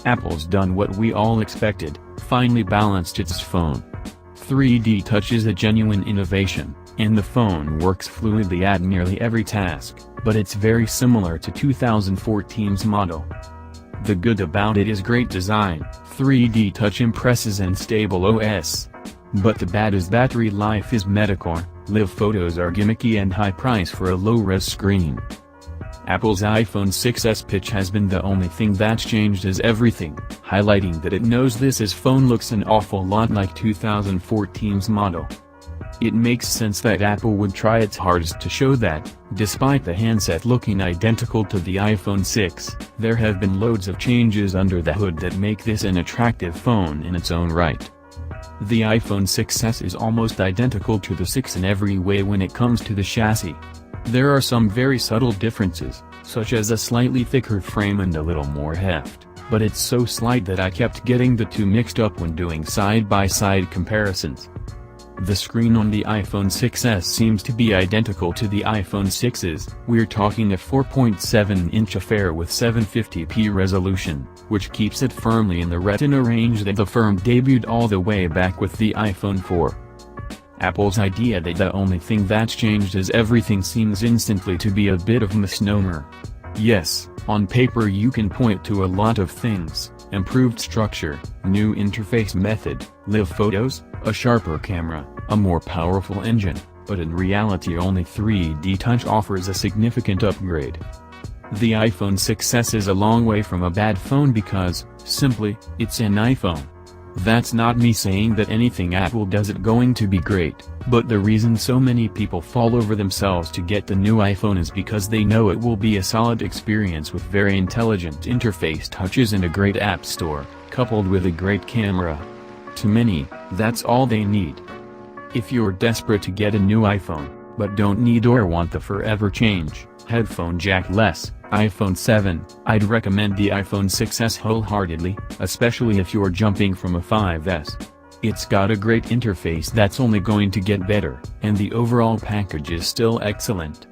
Apple's done what we all expected, finally balanced its phone. 3D Touch is a genuine innovation, and the phone works fluidly at nearly every task, but it's very similar to 2014's model. The good about it is great design, 3D Touch impresses and stable OS. But the bad is battery life is mediocre, live photos are gimmicky and high price for a low-res screen. Apple's iPhone 6s pitch has been the only thing that's changed is everything, highlighting that it knows this phone looks an awful lot like 2014's model. It makes sense that Apple would try its hardest to show that, despite the handset looking identical to the iPhone 6, there have been loads of changes under the hood that make this an attractive phone in its own right. The iPhone 6s is almost identical to the 6 in every way when it comes to the chassis. There are some very subtle differences, such as a slightly thicker frame and a little more heft, but it's so slight that I kept getting the two mixed up when doing side-by-side comparisons. The screen on the iPhone 6s seems to be identical to the iPhone 6's, we're talking a 4.7-inch affair with 720p resolution, which keeps it firmly in the Retina range that the firm debuted all the way back with the iPhone 4. Apple's idea that the only thing that's changed is everything seems instantly to be a bit of a misnomer. Yes, on paper you can point to a lot of things, improved structure, new interface method, live photos, a sharper camera, a more powerful engine, but in reality only 3D Touch offers a significant upgrade. The iPhone 6s is a long way from a bad phone because, simply, it's an iPhone. That's not me saying that anything Apple does is going to be great, but the reason so many people fall over themselves to get the new iPhone is because they know it will be a solid experience with very intelligent interface touches and a great app store, coupled with a great camera. To many, that's all they need. If you're desperate to get a new iPhone, but don't need or want the forever change, headphone jack-less, iPhone 7, I'd recommend the iPhone 6s wholeheartedly, especially if you're jumping from a 5s. It's got a great interface that's only going to get better, and the overall package is still excellent.